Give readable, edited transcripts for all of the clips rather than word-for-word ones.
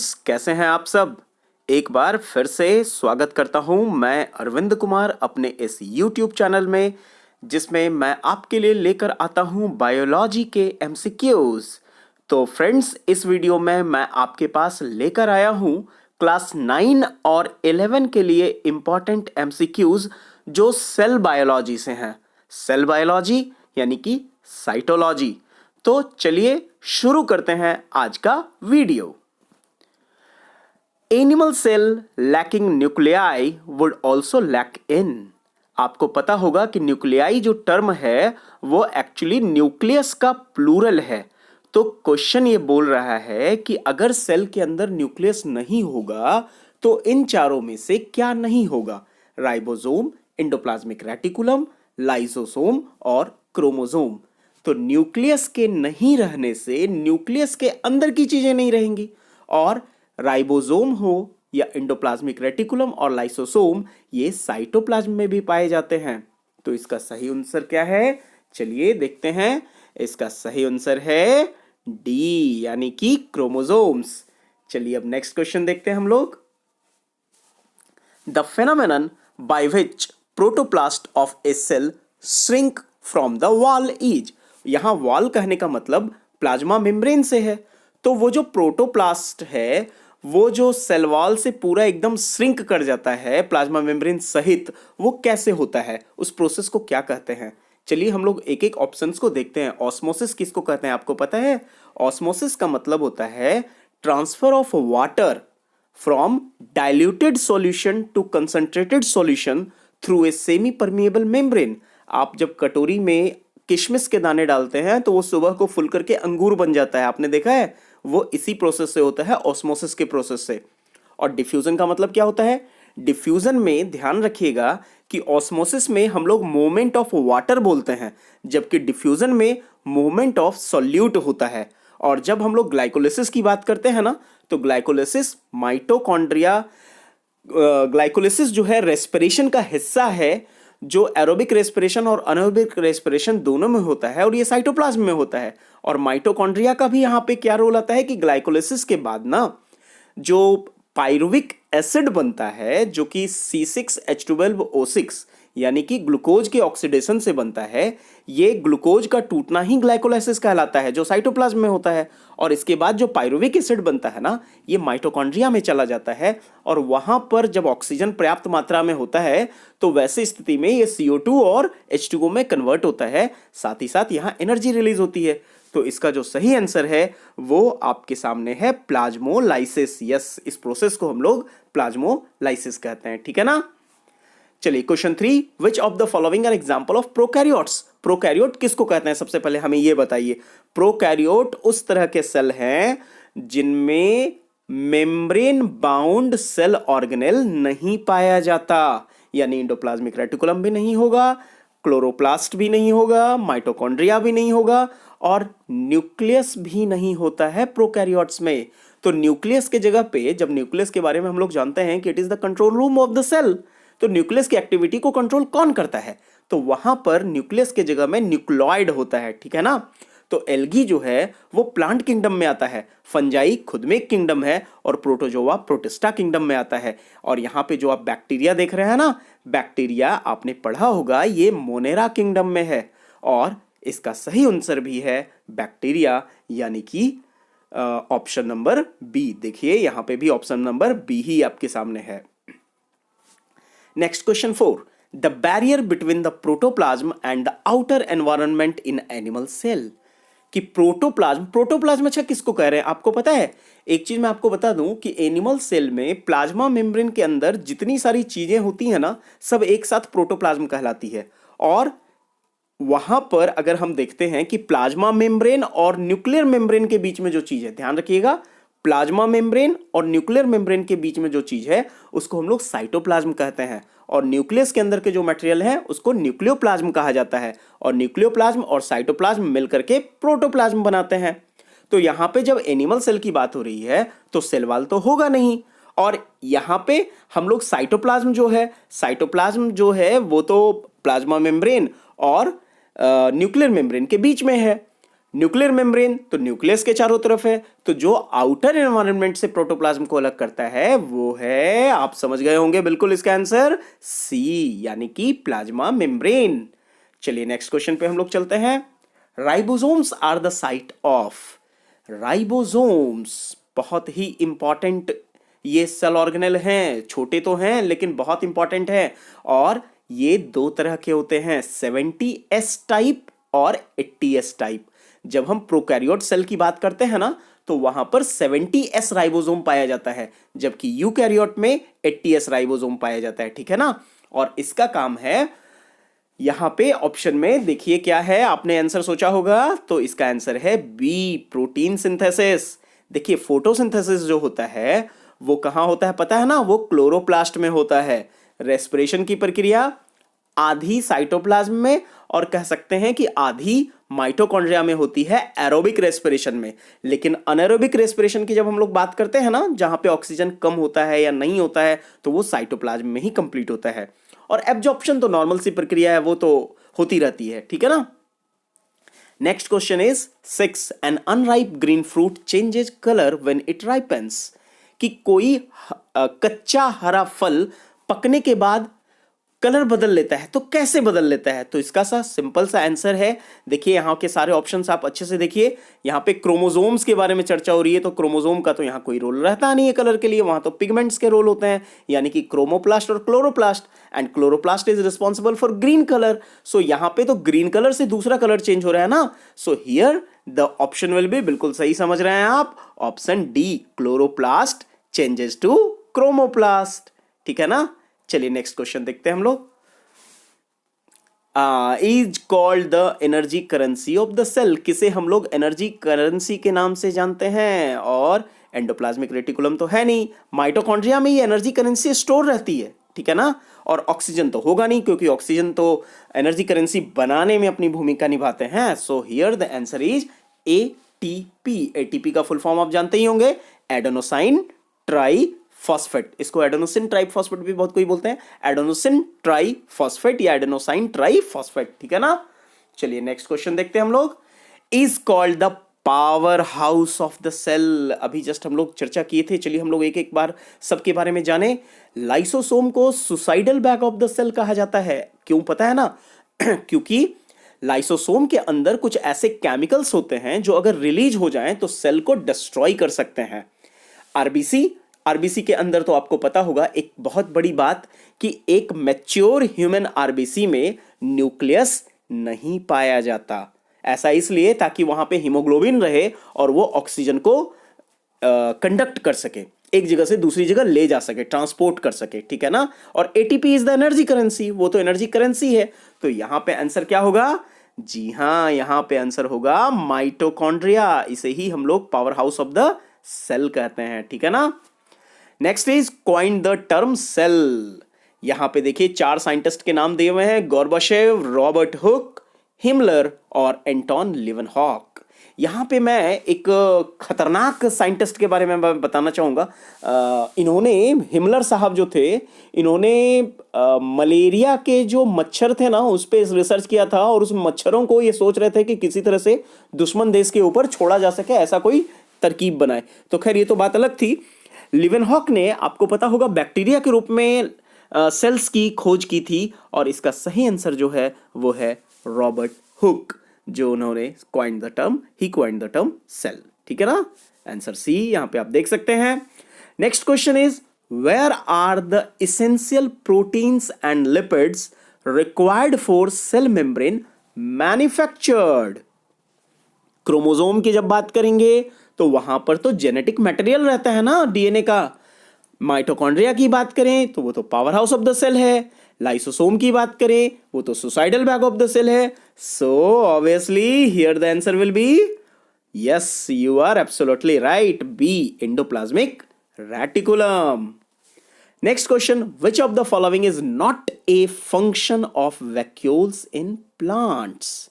Friends, कैसे हैं आप सब। एक बार फिर से स्वागत करता हूं मैं अरविंद कुमार अपने इस YouTube चैनल में, जिसमें मैं आपके लिए लेकर आता हूं बायोलॉजी के MCQs। तो फ्रेंड्स, इस वीडियो में मैं आपके पास लेकर आया हूं क्लास 9 और 11 के लिए इंपॉर्टेंट MCQs जो सेल बायोलॉजी से हैं। सेल बायोलॉजी यानी कि साइटोलॉजी। तो चलिए शुरू करते हैं आज का video. Animal cell lacking nuclei would also lack in. आपको पता होगा कि न्यूक्लियाई जो टर्म है वो एक्चुअली न्यूक्लियस का प्लूरल है। तो क्वेश्चन ये बोल रहा है कि अगर सेल के अंदर न्यूक्लियस नहीं होगा तो इन चारों में से क्या नहीं होगा? राइबोसोम, एंडोप्लाज्मिक रेटिकुलम, लाइसोसोम और क्रोमोसोम। तो न्यूक्लियस के नहीं रहने से न्यूक्लियस के अंदर की चीजें नहीं रहेंगी, और राइबोसोम हो या एंडोप्लाज्मिक रेटिकुलम और लाइसोसोम ये साइटोप्लाज्म में भी पाए जाते हैं। तो इसका सही आंसर क्या है? चलिए देखते हैं। इसका सही आंसर है डी, यानी कि क्रोमोसोम्स। चलिए अब नेक्स्ट क्वेश्चन देखते हैं हम लोग। The phenomenon by which protoplast of a cell shrink from the wall is. यहां वॉल कहने का मतलब प्लाज्मा मेम्ब्रेन से है। तो वो जो प्रोटोप्लास्ट है वो जो सेल वॉल से पूरा एकदम श्रिंक कर जाता है प्लाज्मा मेम्ब्रेन सहित, वो कैसे होता है? उस प्रोसेस को क्या कहते हैं? चलिए हम लोग एक एक ऑप्शंस को देखते हैं। ऑस्मोसिस किसको कहते हैं आपको पता है? ऑस्मोसिस का मतलब होता है transfer of water from diluted solution to concentrated solution through a semi permeable membrane. आप जब कटोरी में किशमिश के दाने डालते हैं तो वो सुबह को फूल करके अंगूर बन जाता है, आपने देखा है? वो इसी प्रोसेस से होता है, ऑस्मोसिस के प्रोसेस से। और डिफ्यूजन का मतलब क्या होता है? डिफ्यूजन में ध्यान रखिएगा कि ऑस्मोसिस में हम लोग मूवमेंट ऑफ वाटर बोलते हैं, जबकि डिफ्यूजन में मूवमेंट ऑफ सॉल्यूट होता है। और जब हम लोग ग्लाइकोलिसिस की बात करते हैं ना, तो ग्लाइकोलिसिस माइटोकॉन्ड्रिया, ग्लाइकोलिसिस जो है रेस्पिरेशन का हिस्सा है, जो एरोबिक रेस्पिरेशन और अनएरोबिक रेस्पिरेशन दोनों में होता है, और ये साइटोप्लाज्म में होता है। और माइटोकॉन्ड्रिया का भी यहाँ पे क्या रोल आता है कि ग्लाइकोलिसिस के बाद ना जो पायरुविक एसिड बनता है, जो कि C6H12O6 यानी कि ग्लूकोज के ऑक्सीडेशन से बनता है, ये ग्लूकोज का टूटना ही ग्लाइकोलाइसिस कहलाता है, जो साइटोप्लाज्म में होता है। और इसके बाद जो पायरुविक एसिड बनता है ना, ये माइटोकॉन्ड्रिया में चला जाता है, और वहां पर जब ऑक्सीजन पर्याप्त मात्रा में होता है तो वैसी स्थिति में ये CO2 और H2O में कन्वर्ट होता है, साथ ही साथ यहाँ एनर्जी रिलीज होती है। तो इसका जो सही आंसर है वो आपके सामने है प्लाज्मोलाइसिस। यस, इस प्रोसेस को हम लोग प्लाज्मोलाइसिस कहते हैं, ठीक है ना। चलिए question 3, which of the following are example of prokaryotes. Prokaryote किसको कहते हैं? सबसे पहले हमें यह बताइए। प्रोकैरियोट उस तरह के सेल हैं जिनमें मेम्ब्रेन बाउंड सेल ऑर्गेनेल नहीं पाया जाता, यानी एंडोप्लाज्मिक रेटिकुलम भी नहीं होगा, क्लोरोप्लास्ट भी नहीं होगा, माइटोकॉन्ड्रिया भी नहीं होगा, और न्यूक्लियस भी नहीं होता है प्रोकैरियोट्स में। तो न्यूक्लियस के जगह पे, जब न्यूक्लियस के बारे में हम लोग जानते हैं कि it is the control room of the cell, तो न्यूक्लियस की एक्टिविटी को कंट्रोल कौन करता है? तो वहां पर न्यूक्लियस के जगह में न्यूक्लॉइड होता है, ठीक है ना। तो एल्गी जो है वो प्लांट किंगडम में आता है, फंजाई खुद में एक किंगडम है, और प्रोटोजोआ प्रोटिस्टा किंगडम में आता है। और यहां पे जो आप बैक्टीरिया देख रहे हैं ना, बैक्टीरिया आपने पढ़ा होगा ये मोनेरा किंगडम में है। और इसका सही आंसर भी है बैक्टीरिया, यानी कि ऑप्शन नंबर बी। देखिए यहां पे भी ऑप्शन नंबर बी ही आपके सामने है। Next question 4, the barrier between the protoplasm and the outer environment in animal cell. कि प्रोटोप्लाज्म अच्छा किसको कह रहे हैं आपको पता है? एक चीज मैं आपको बता दूं कि एनिमल सेल में प्लाज्मा मेम्ब्रेन के अंदर जितनी सारी चीजें होती हैं ना, सब एक साथ प्रोटोप्लाज्म कहलाती है। और वहां पर अगर हम देखते हैं कि प्लाज्मा मेम्ब्रेन और न्यूक्लियर मेम्ब्रेन के बीच में जो चीज है, ध्यान रखिएगा, प्लाज्मा मेम्ब्रेन और न्यूक्लियर मेम्ब्रेन के बीच में जो चीज है उसको हम लोग साइटोप्लाज्म कहते हैं। और न्यूक्लियस के अंदर के जो मटेरियल है उसको न्यूक्लियोप्लाज्म कहा जाता है। और न्यूक्लियोप्लाज्म और साइटोप्लाज्म मिलकर के प्रोटोप्लाज्म बनाते हैं। तो यहां पे जब एनिमल सेल की बात हो रही है तो सेल वॉल तो होगा नहीं, और यहां पे हम लोग साइटोप्लाज्म जो है वो तो प्लाज्मा मेम्ब्रेन और न्यूक्लियर मेम्ब्रेन के बीच में है। न्यूक्लियर मेम्ब्रेन तो न्यूक्लियस के चारों तरफ है, तो जो आउटर एनवायरनमेंट से प्रोटोप्लाज्म को अलग करता है वो है, आप समझ गए होंगे बिल्कुल इसका आंसर सी, यानी कि प्लाज्मा मेम्ब्रेन। चलिए नेक्स्ट क्वेश्चन पे हम लोग चलते हैं। Ribosomes are the site of, ribosomes बहुत ही इंपॉर्टेंट ये सेल ऑर्गेनेल हैं, छोटे तो हैं लेकिन बहुत इंपॉर्टेंट है, और ये दो तरह के होते हैं, 70S टाइप और 80S टाइप। जब हम प्रोकैरियोट सेल की बात करते हैं ना तो वहां पर 70S राइबोसोम पाया जाता है, जबकि यूकैरियोट में 80S राइबोसोम पाया जाता है, ठीक है ना। और इसका काम है, यहां पे ऑप्शन में देखिए क्या है, आपने आंसर सोचा होगा, तो इसका आंसर है बी, प्रोटीन सिंथेसिस। देखिए फोटोसिंथेसिस जो होता है वो कहां होता है पता है ना, वो क्लोरोप्लास्ट में होता है। रेस्पिरेशन की प्रक्रिया आधी साइटोप्लाज्म में और कह सकते हैं कि आधी माइटोकॉन्ड्रिया में होती है एरोबिक रेस्पिरेशन में। लेकिन अनएरोबिक रेस्पिरेशन की जब हम लोग बात करते हैं ना, जहां पे ऑक्सीजन कम होता है या नहीं होता है, तो वो साइटोप्लाज्म में ही कंप्लीट होता है। और एब्जॉर्प्शन तो नॉर्मल सी प्रक्रिया है, वो तो होती रहती है, ठीक है ना। Next question is 6, an unripe green fruit changes colour when it ripens, कि कोई कच्चा हरा फल पकने के बाद कलर बदल लेता है, तो कैसे बदल लेता है, तो इसका सा सिंपल सा आंसर है। देखिए यहाँ के सारे ऑप्शंस आप अच्छे से देखिए, यहाँ पे क्रोमोसोम्स के बारे में चर्चा हो रही है, तो क्रोमोसोम का तो यहाँ कोई रोल रहता नहीं है कलर के लिए, वहां तो पिगमेंट्स के रोल होते हैं, यानी कि क्रोमोप्लास्ट और chloroplast, and chloroplast is responsible for green colour. So यहाँ पे तो ग्रीन कलर से दूसरा कलर चेंज हो रहा है ना, so here the option will be, बिल्कुल सही समझ रहे हैं आप, option D, chloroplast changes to chromoplast, ठीक है ना। चलिए नेक्स्ट क्वेश्चन देखते हैं हम लोग। Is called the energy currency of the cell, किसे हम लोग एनर्जी करेंसी के नाम से जानते हैं, और एंडोप्लाज्मिक रेटिकुलम तो है नहीं, माइटोकॉन्ड्रिया में ये एनर्जी करेंसी स्टोर रहती है, ठीक है ना। और ऑक्सीजन तो होगा नहीं, क्योंकि ऑक्सीजन तो एनर्जी करेंसी बनाने में अपनी भूमिका निभाते हैं। सो here the answer is ATP. ATP का फुल फॉर्म आप जानते ही होंगे, एडेनोसाइन ट्राई फॉस्फेट, इसको एडेनोसिन ट्राइफॉस्फेट भी बहुत कोई बोलते हैं, एडेनोसिन ट्राइफॉस्फेट या एडेनोसाइन ट्राइफॉस्फेट, ठीक है ना। चलिए नेक्स्ट क्वेश्चन देखते हैं हम लोग। Is called the power house of the cell, अभी जस्ट हम लोग चर्चा किए थे, चलिए हम लोग एक एक बार सबके बारे में जाने। लाइसोसोम को suicidal bag of the cell कहा जाता है, क्यों पता है ना क्योंकि लाइसोसोम के अंदर कुछ ऐसे केमिकल्स होते हैं जो अगर रिलीज हो जाएं तो सेल को डिस्ट्रॉय कर सकते हैं। आरबीसी के अंदर तो आपको पता होगा एक बहुत बड़ी बात, कि एक मैच्योर ह्यूमन आरबीसी में न्यूक्लियस नहीं पाया जाता। ऐसा इसलिए ताकि वहां पे हीमोग्लोबिन रहे और वो ऑक्सीजन को कंडक्ट कर सके, एक जगह से दूसरी जगह ले जा सके, ट्रांसपोर्ट कर सके, ठीक है ना। और ATP is the energy currency, वो तो एनर्जी करेंसी है। तो यहां पे आंसर क्या होगा, जी हां, यहां पे आंसर होगा माइटोकॉन्ड्रिया, इसे ही हम लोग power house of the cell कहते हैं, ठीक है ना। Next is coined the term cell, यहां पे देखिए 4 साइंटिस्ट के नाम दिए हुए हैं, गोर्बाचेव, रॉबर्ट हुक, हिमलर और एंटोन लिवनहॉक। यहां पे मैं एक खतरनाक साइंटिस्ट के बारे में बताना चाहूंगा। इन्होंने, हिमलर साहब जो थे, इन्होंने मलेरिया के जो मच्छर थे ना उस पर रिसर्च किया था, और उस मच्छरों को ये सोच रहे थे कि किसी तरह से दुश्मन देश के ऊपर छोड़ा जा सके, ऐसा कोई तरकीब बनाए। तो खैर ये तो बात अलग थी। लिवेनहॉक ने, आपको पता होगा, बैक्टीरिया के रूप में सेल्स की खोज की थी, और इसका सही आंसर जो है वो है रॉबर्ट हुक, जो उन्होंने कॉइंड द टर्म सेल, ठीक है ना। आंसर सी यहां पे आप देख सकते हैं। Next question is where are the essential proteins and lipids required for cell membrane manufactured. Chromosome की जब बात करेंगे तो वहां पर तो जेनेटिक मटेरियल रहता है ना, डीएनए का। माइटोकॉन्ड्रिया की बात करें तो वो तो power house of the cell है। लाइसोसोम की बात करें वो तो suicidal bag of the cell है। So obviously here the answer will be, yes you are absolutely right, B, endoplasmic reticulum. Next question, which of the following is not a function of vacuoles in plants.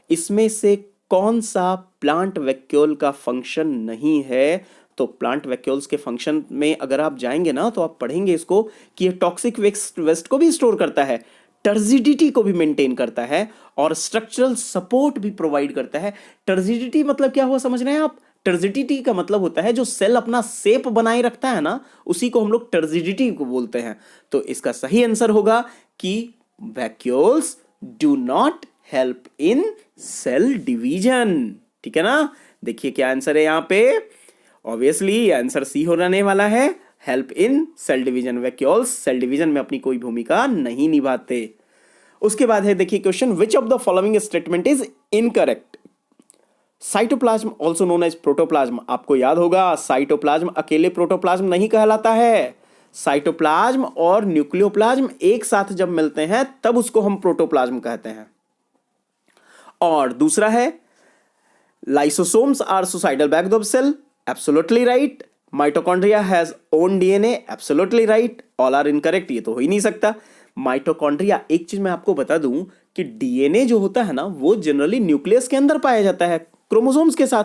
इसमें से कौन सा plant vacuole का function नहीं है। तो plant vacuoles के function में अगर आप जाएंगे ना तो आप पढ़ेंगे इसको कि ये टॉक्सिक वेस्ट को भी स्टोर करता है। टर्जिडिटी को भी मेंटेन करता है और स्ट्रक्चरल सपोर्ट भी प्रोवाइड करता है। टर्जिडिटी मतलब क्या हुआ समझ रहे हैं आप? टर्जिडिटी का मतलब होता है जो सेल अपना शेप बनाए रखता है ना, उसी को हम लोग टर्जिडिटी को बोलते हैं। तो इसका सही आंसर होगा कि vacuoles do not help in cell division. ठीक है ना? देखिए क्या आंसर है यहाँ पे। ऑब्वियसली आंसर सी हो रहने वाला है, help in cell division. Vacuoles cell division में अपनी कोई भूमिका नहीं निभाते। उसके बाद है देखिए question, which of the following statement is incorrect? Cytoplasm also known as protoplasm. आपको याद होगा साइटोप्लाज्म अकेले प्रोटोप्लाज्म नहीं कहलाता है। साइटोप्लाज्म और न्यूक्लियोप्लाज्म एक साथ जब मिलते हैं तब उसको हम प्रोटोप्लाज्म कहते हैं। और दूसरा है lysosomes are suicidal bag of cell. Absolutely right. Mitochondria has own DNA. Absolutely right. All are incorrect. ये तो हो ही नहीं सकता। माइटोकॉन्ड्रिया, एक चीज मैं आपको बता दूं कि डीएनए जो होता है ना वो जनरली न्यूक्लियस के अंदर पाया जाता है क्रोमोसोम्स के साथ,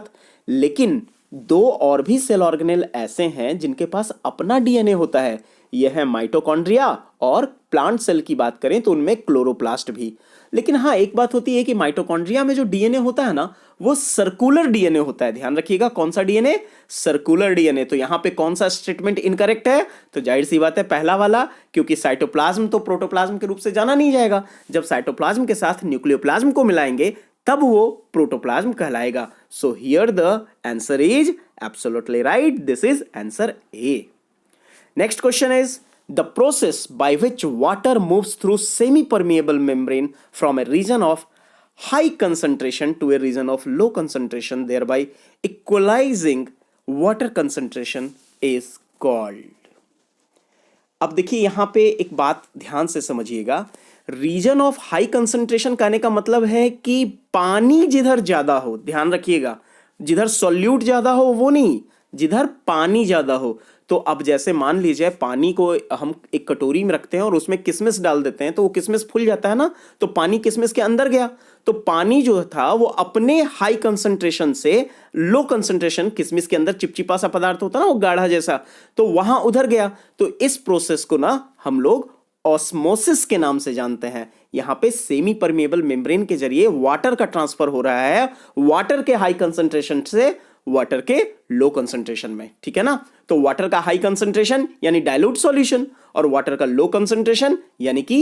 लेकिन दो और भी सेल ऑर्गेनेल ऐसे हैं जिनके पास अपना डीएनए होता है। यह है माइटोकॉन्ड्रिया, और प्लांट सेल की बात करें तो उनमें क्लोरोप्लास्ट भी। लेकिन हाँ, एक बात होती है कि माइटोकॉन्ड्रिया में जो डीएनए होता है ना वो सर्कुलर डीएनए होता है। ध्यान रखिएगा, कौन सा डीएनए? Circular DNA. तो यहां पे कौन सा स्टेटमेंट इनकरेक्ट है? तो जाहिर सी बात है पहला वाला, क्योंकि साइटोप्लाज्म तो प्रोटोप्लाज्म के रूप से जाना नहीं जाएगा। जब साइटोप्लाज्म के साथ न्यूक्लियोप्लाज्म को मिलाएंगे तब वो प्रोटोप्लाज्म कहलाएगा। सो here the answer is absolutely right. This is answer A. Next question is, the process by which water moves through semi-permeable membrane from a region of high concentration to a region of low concentration, thereby equalizing water concentration, is called। अब देखिए यहां पे एक बात ध्यान से समझिएगा। Reason of high concentration कहने का मतलब है कि पानी जिधर ज्यादा हो, ध्यान रखिएगा, जिधर सॉल्यूट ज्यादा हो वो नहीं, जिधर पानी ज्यादा हो। तो अब जैसे मान लीजिए पानी को हम एक कटोरी में रखते हैं और उसमें किशमिश डाल देते हैं तो वो किशमिश फूल जाता है ना, तो पानी किशमिश के अंदर गया, तो पानी जो था वो अपने हाई कंसंट्रेशन से लो कंसंट्रेशन, किशमिश के अंदर चिपचिपा सा पदार्थ होता है ना वो गाढ़ा जैसा, तो वहां उधर गया। तो इस प्रोसेस को ना हम लोग ऑस्मोसिस के नाम से जानते हैं। यहां पे सेमी परमेबल मेम्ब्रेन के जरिए वाटर का ट्रांसफर हो रहा है, वाटर के हाई कंसंट्रेशन से वाटर के लो कंसंट्रेशन में। ठीक है ना? तो वाटर का हाई कंसंट्रेशन यानी डाइल्यूट सॉल्यूशन, और वाटर का लो कंसंट्रेशन यानी कि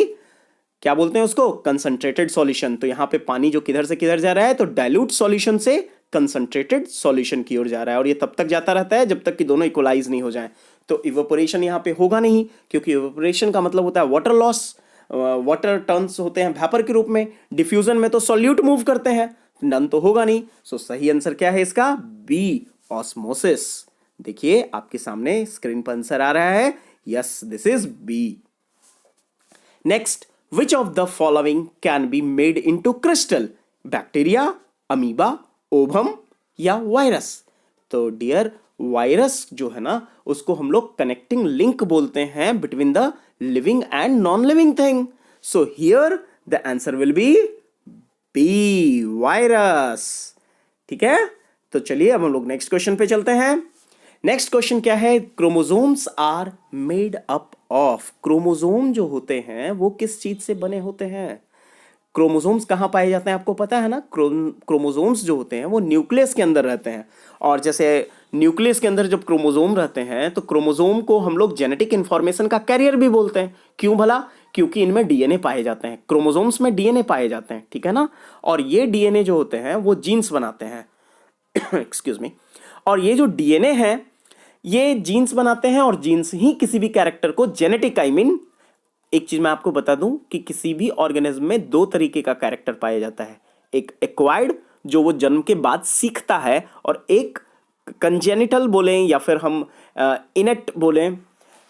क्या बोलते हैं उसको? Concentrated solution. तो यहां पे पानी जो किधर से किधर जा रहा है, तो डाइल्यूट सॉल्यूशन से कंसंट्रेटेड सॉल्यूशन की ओर जा रहा है, और ये तब तक जाता रहता है जब तक कि दोनों इक्वलाइज नहीं हो जाए। तो इवेपोरेशन यहां पे होगा नहीं, क्योंकि इवेपोरेशन का मतलब होता है वाटर लॉस। वाटर टर्न्स होते हैं वेपर के रूप में। डिफ्यूजन में तो सॉल्यूट मूव करते हैं, नन तो होगा नहीं। सो सही आंसर क्या है इसका? B, osmosis. देखिए आपके सामने स्क्रीन पर आंसर आ रहा है। Yes, this is B. Next, which of the following can be made into crystal? Bacteria, amoeba, ovum या वायरस? तो डियर, वायरस जो है ना उसको हम लोग कनेक्टिंग लिंक बोलते हैं between the living and non living thing. So here the answer will be B, virus. ठीक है? तो चलिए अब हम लोग नेक्स्ट क्वेश्चन पे चलते हैं। नेक्स्ट क्वेश्चन क्या है? Chromosomes are made up of. Chromosome जो होते हैं वो किस चीज से बने होते हैं? क्रोमोसोम्स कहां पाए जाते हैं आपको पता है ना? क्रोमोसोम्स जो होते हैं वो न्यूक्लियस के अंदर रहते हैं, और जैसे न्यूक्लियस के अंदर जब क्रोमोसोम रहते हैं तो क्रोमोसोम को हम लोग जेनेटिक इंफॉर्मेशन का कैरियर भी बोलते हैं। क्यों भला? क्योंकि इनमें डीएनए पाए जाते हैं, क्रोमोसोम्स में डीएनए पाए जाते हैं। ठीक है ना? और ये डीएनए जो होते हैं वो जीन्स बनाते हैं। Excuse me. और ये जो डीएनए है ये जीन्स बनाते हैं, और जीन्स ही किसी भी कैरेक्टर को जेनेटिक, आई मीन एक चीज मैं आपको बता दूं कि किसी भी ऑर्गेनिज्म में दो तरीके का कैरेक्टर पाया जाता है। एक एक्वायर्ड जो वो जन्म के बाद सीखता है, और एक कंजेनिटल बोलें या फिर हम इनेट बोलें,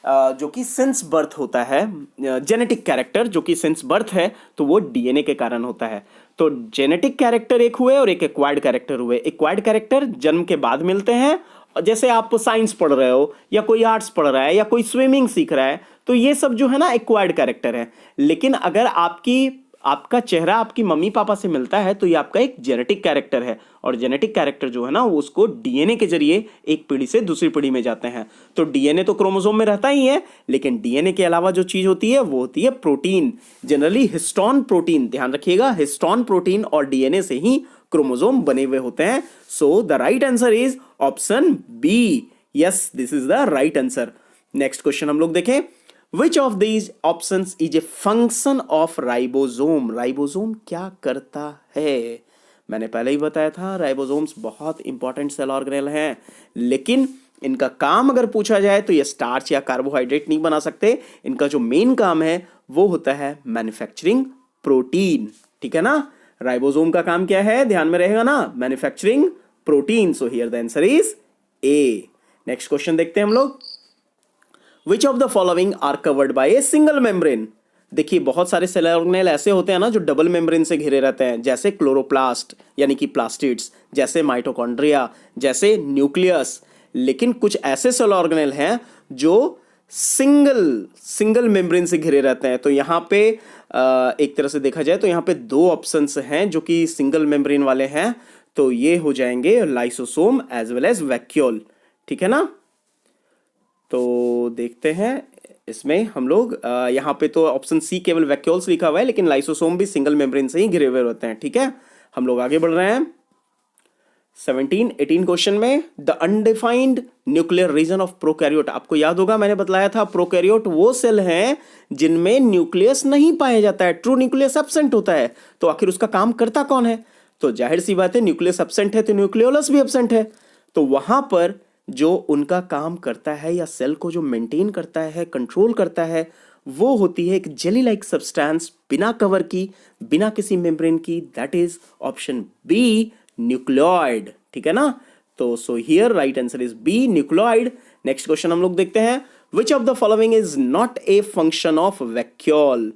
जो कि सिंस बर्थ होता है। जेनेटिक कैरेक्टर जो कि सिंस बर्थ है तो वो डीएनए के कारण होता है। तो जेनेटिक कैरेक्टर एक हुए और एक एक्वायर्ड कैरेक्टर हुए। एक्वायर्ड कैरेक्टर जन्म के बाद मिलते हैं, जैसे आप साइंस पढ़ रहे हो या कोई आर्ट्स पढ़ रहा है या कोई स्विमिंग सीख रहा है, तो ये सब जो है ना एक्वायर्ड कैरेक्टर है। लेकिन अगर आपकी आपका चेहरा आपकी मम्मी पापा से मिलता है तो ये आपका एक जेनेटिक कैरेक्टर है, और जेनेटिक कैरेक्टर जो है ना वो उसको डीएनए के जरिए एक पीढ़ी से दूसरी पीढ़ी में जाते हैं। तो डीएनए तो क्रोमोसोम में रहता ही है, लेकिन डीएनए के अलावा जो चीज होती है वो होती है प्रोटीन, जनरली हिस्टोन प्रोटीन। ध्यान रखिएगा, हिस्टोन प्रोटीन और डीएनए से ही क्रोमोसोम बने हुए होते हैं। So the right answer is option B. Yes, this is the right answer. Next question हम लोग देखें, Which of these options is a function of ribosome? Ribosome क्या करता है? मैंने पहले ही बताया था राइबोसोम्स बहुत इंपॉर्टेंट सेल ऑर्गेनेल हैं, लेकिन इनका काम अगर पूछा जाए तो ये स्टार्च या कार्बोहाइड्रेट नहीं बना सकते। इनका जो मेन काम है वो होता है मैन्युफैक्चरिंग प्रोटीन। ठीक है ना? राइबोसोम का काम क्या है? ध्यान में रहेगा ना, manufacturing protein. So here the answer is a. Next question देखते हैं हम लोग, Which of the following are covered by a single membrane? देखिए बहुत सारे सेल ऑर्गेनेल ऐसे होते हैं ना जो डबल मेम्ब्रेन से घिरे रहते हैं, जैसे क्लोरोप्लास्ट यानी कि प्लास्टिड्स, जैसे माइटोकॉन्ड्रिया, जैसे न्यूक्लियस। लेकिन कुछ ऐसे सेल ऑर्गेनेल हैं जो सिंगल मेम्ब्रेन से घिरे रहते हैं। तो यहाँ पे एक तरह से देखा जाए तो यहाँ पे दो ऑप्शंस हैं जो कि सिंगल मेम्ब्रेन वाले हैं। तो ये हो जाएंगे lysosome as well as vacuole. ठीक है ना? तो देखते हैं इसमें हम लोग यहाँ पे तो ऑप्शन सी केवल वैक्यूल्स लिखा हुआ है, लेकिन लाइसोसोम भी सिंगल मेम्ब्रेन से ही घिरे हुए होते हैं। ठीक है, हम लोग आगे बढ़ रहे हैं 18 क्वेश्चन में, the undefined nuclear region of prokaryote. आपको याद होगा मैंने बतलाया था प्रोकैरियोट वो सेल हैं जिनमें न्यूक्लियस नहीं पाया जाता है, ट्रू न्यूक्लियस एब्सेंट होता है। तो आखिर उसका काम करता कौन है? तो जाहिर सी बात है, न्यूक्लियस एब्सेंट है तो न्यूक्लियोलस भी एब्सेंट है। तो वहां पर जो उनका काम करता है या सेल को जो मेंटेन करता है, कंट्रोल करता है, वो होती है एक जेली लाइक सब्सटेंस, बिना कवर की, बिना किसी मेम्ब्रेन की। That is option B, nucleoid. ठीक है ना? तो so here right answer is B, nucleoid. Next question हम लोग देखते हैं, which of the following is not a function of vacuole?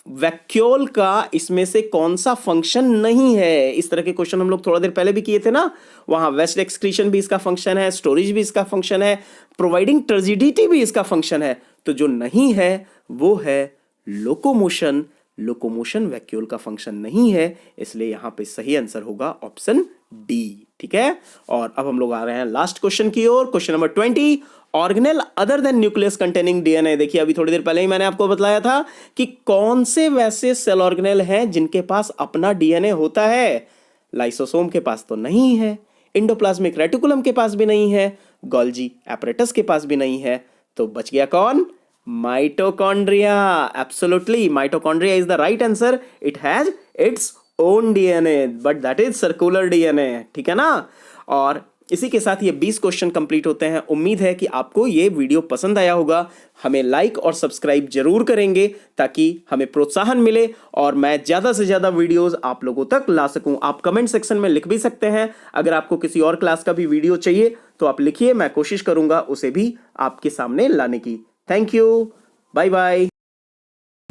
Vacuole का इसमें से कौन सा फंक्शन नहीं है? इस तरह के क्वेश्चन हम लोग थोड़ा देर पहले भी किए थे ना। वहां वेस्ट एक्सक्रीशन भी इसका फंक्शन है, स्टोरेज भी इसका फंक्शन है, प्रोवाइडिंग टर्जिडिटी भी इसका फंक्शन है। तो जो नहीं है वो है लोकोमोशन। लोकोमोशन वैक्यूल का फंक्शन नहीं है, इसलिए यहां पे सही आंसर होगा ऑप्शन डी। ठीक है, और अब हम लोग आ रहे हैं लास्ट क्वेश्चन की ओर। Question number 20, organelle other than nucleus containing DNA. देखिए अभी थोड़ी देर पहले ही मैंने आपको बताया था कि कौन से वैसे सेल ऑर्गेनेल हैं जिनके पास अपना डीएनए होता है। लाइसोसोम के पास तो नहीं है, एंडोप्लाज्मिक रेटिकुलम के पास भी नहीं है, गोल्जी एपरेटस के पास भी नहीं है। तो बच गया कौन? Mitochondria. Absolutely, mitochondria is the right answer. It has its own DNA, but that is circular DNA. ठीक है ना? और इसी के साथ ये 20 क्वेश्चन कंप्लीट होते हैं। उम्मीद है कि आपको ये वीडियो पसंद आया होगा। हमें लाइक और सब्सक्राइब जरूर करेंगे ताकि हमें प्रोत्साहन मिले और मैं ज़्यादा से ज़्यादा वीडियोस आप लोगों तक ला सकूं। आप कमेंट सेक्शन में लिख भी सकते हैं, अगर आपको किसी और क्लास का भी वीडियो चाहिए तो आप लिखिए, मैं कोशिश करूंगा उसे भी आपके सामने लाने की। Thank you, bye bye.